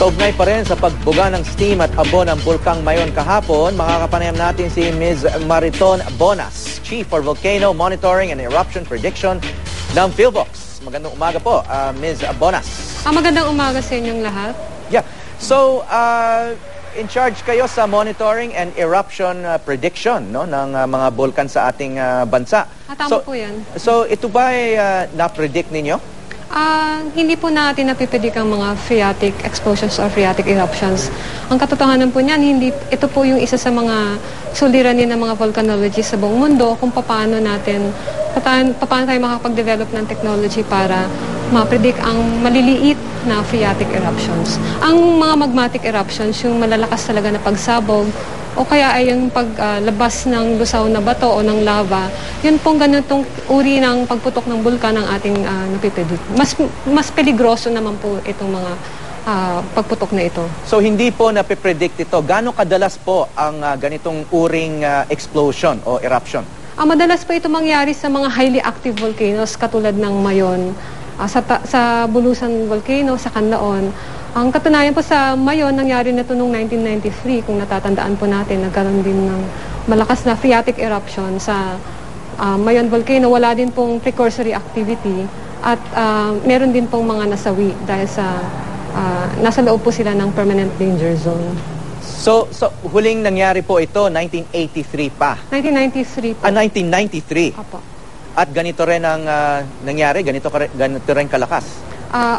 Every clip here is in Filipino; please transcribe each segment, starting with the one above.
Kaugnay pa rin sa pagbuga ng steam at abo ng bulkang Mayon kahapon, makakapanayam natin si Ms. Mariton Bonas, Chief for Volcano Monitoring and Eruption Prediction ng PhilVox. Magandang umaga po, Ms. Bonas. Magandang umaga sa inyong lahat. Yeah. So, in charge kayo sa monitoring and eruption prediction ng mga bulkan sa ating bansa. Tama po yan. So, ito ba ay na-predict ninyo? Hindi po natin napipidik ang mga phreatic explosions or phreatic eruptions. Ang katotohanan po niyan, ito po yung isa sa mga suliranin ng mga volcanologists sa buong mundo kung paano tayo makapag-develop ng technology para ma-predict ang maliliit na phreatic eruptions. Ang mga magmatic eruptions, yung malalakas talaga na pagsabog, o kaya ay yung paglabas ng lusaw na bato o ng lava, yun pong ganitong uri ng pagputok ng bulkan ang ating napipidik. Mas peligroso naman po itong mga pagputok na ito. So hindi po napipredict ito. Gaano kadalas po ang ganitong uring explosion o eruption? Madalas po ito mangyari sa mga highly active volcanoes katulad ng Mayon, sa Bulusan Volcano, sa Canlaon. Ang katunayan po sa Mayon, nangyari na ito noong 1993, kung natatandaan po natin, nagkaroon din ng malakas na phreatic eruption sa Mayon Volcano. Wala din pong precursory activity at meron din pong mga nasawi dahil sa nasa loob po sila ng permanent danger zone. So huling nangyari po ito, 1983 pa? 1993 po. 1993? Opo. At ganito rin ang nangyari? Ganito rin kalakas?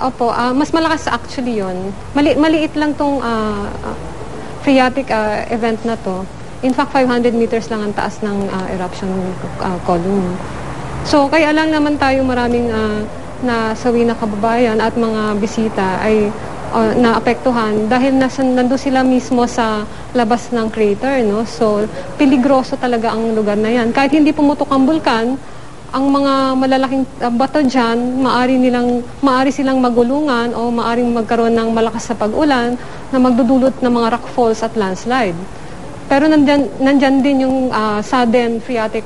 Opo, mas malakas actually yon. Maliit lang tong phreatic event na to. In fact, 500 meters lang ang taas ng eruption column. So, kaya lang naman tayo maraming nasawi na kababayan at mga bisita ay naapektuhan dahil nandun sila mismo sa labas ng crater, no? So, peligroso talaga ang lugar na yan. Kahit hindi pumutok ang bulkan, ang mga malalaking bato dyan, maari silang magulungan o maaring magkaroon ng malakas sa pag-ulan na magdudulot ng mga rock falls at landslide. Pero nandyan din yung sudden phreatic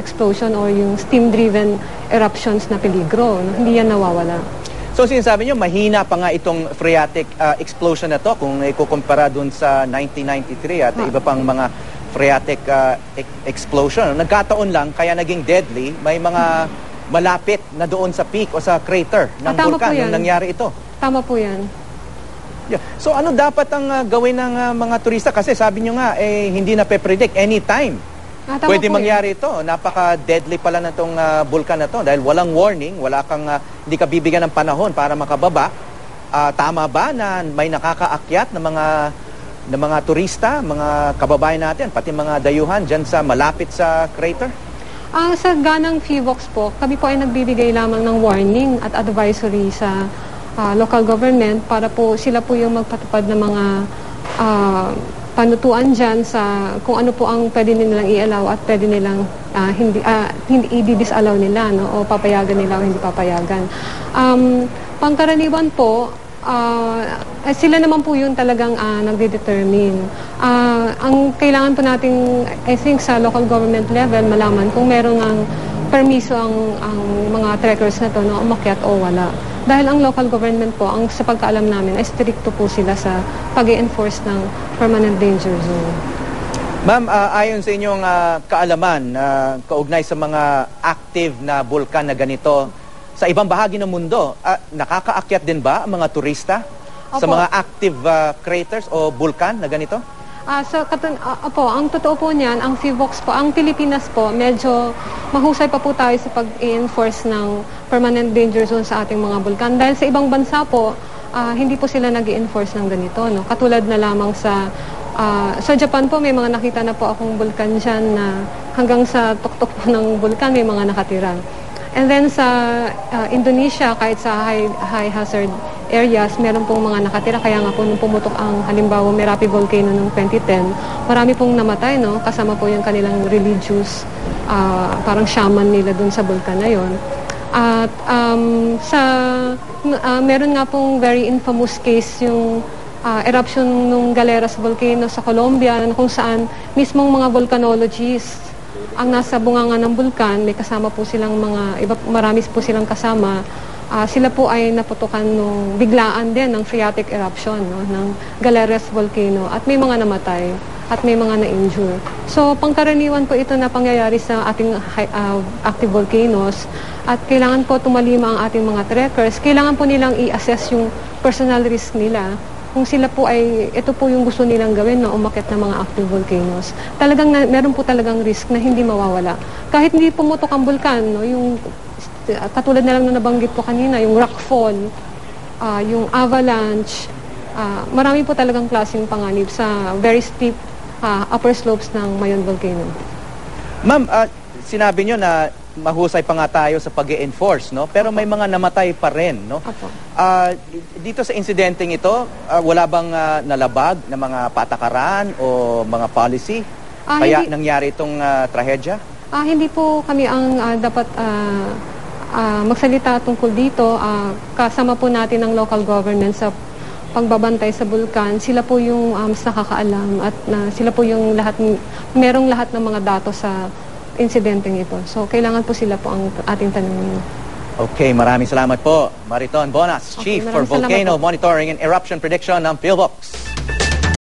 explosion or yung steam-driven eruptions na peligro. No? Hindi yan nawawala. So sinasabi nyo, mahina pa nga itong phreatic explosion na to kung ikukumpara dun sa 1993 at iba pang mga phreatic explosion. Nagkataon lang, kaya naging deadly, may mga malapit na doon sa peak o sa crater ng bulkan nung nangyari ito. Tama po yan. Yeah. So ano dapat ang gawin ng mga turista? Kasi sabi nyo nga, hindi na pe-predict anytime. Pwede mangyari ito. Napaka-deadly pala na itong bulkan na to dahil walang warning, hindi ka bibigyan ng panahon para makababa. Tama ba na may nakakaakyat na mga turista, mga kababayan natin, pati mga dayuhan dyan sa malapit sa crater? Sa ganang PhilVox po, kami po ay nagbibigay lamang ng warning at advisory sa local government para po sila po yung magpatupad ng mga panutuan dyan sa kung ano po ang pwede nilang i-allow at pwede nilang hindi i-disallow nila, no? O papayagan nila o hindi papayagan. Pangkaraniwan po, sila naman po yun talagang nagde-determine. Ang kailangan po nating, I think sa local government level, malaman kung meron ng permiso ang mga trekkers na to na umakyat o wala. Dahil ang local government po, sa pagkaalam namin, ay stricto po sila sa pag-i-enforce ng permanent danger zone. Ma'am, ayon sa inyong kaalaman, kaugnay sa mga active na bulkan na ganito, sa ibang bahagi ng mundo, nakakaakyat din ba ang mga turista sa mga active craters o bulkan na ganito? Ang totoo po niyan, ang PhilVox po, ang Pilipinas po, medyo mahusay pa po tayo sa pag-i-enforce ng permanent danger zone sa ating mga bulkan. Dahil sa ibang bansa po, hindi po sila nag-i-enforce ng ganito. No? Katulad na lamang sa Japan po, may mga nakita na po akong bulkan dyan na hanggang sa tuktok po ng bulkan may mga nakatira. And then sa Indonesia, kahit sa high hazard areas, meron pong mga nakatira. Kaya nga po nung pumutok ang halimbawa Merapi Volcano noong 2010, marami pong namatay, no? Kasama po yung kanilang religious, parang shaman nila dun sa bulkan na yon. At meron nga pong very infamous case yung eruption ng Galeras Volcano sa Colombia, kung saan mismong mga volcanologists ang nasa bunganga ng bulkan, may kasama po silang marami po silang kasama Sila po ay naputukan nung biglaan din ng phreatic eruption, no, ng Galeras volcano, at may mga namatay at may mga na-injure. So, pangkaraniwan po ito na pangyayari sa ating active volcanoes, at kailangan po tumalima ang ating mga trekkers. Kailangan po nilang i-assess yung personal risk nila. Kung sila po ay, ito po yung gusto nilang gawin na umakyat ng mga active volcanoes. Talagang, meron po talagang risk na hindi mawawala. Kahit hindi pumutok ang bulkan, no, yung katulad na lang na nabanggit ko kanina, yung rockfall, yung avalanche, marami po talagang klaseng panganib sa very steep upper slopes ng Mayon Volcano. Ma'am, sinabi nyo na mahusay pa nga tayo sa pag-e-enforce, no? Pero may mga namatay pa rin, no? Opo. Dito sa insidenteng ito, wala bang nalabag na mga patakaran o mga policy? Kaya nangyari itong trahedya? Hindi po kami ang dapat magsalita tungkol dito. Kasama po natin ang local government sa pagbabantay sa bulkan. Sila po yung mas nakakaalam, at sila po yung merong lahat ng mga datos sa insidenteng ito. So, kailangan po sila po ang ating tanungin. Okay, maraming salamat po. Mariton Bonas, Chief for Volcano Monitoring and Eruption Prediction ng PhilVox.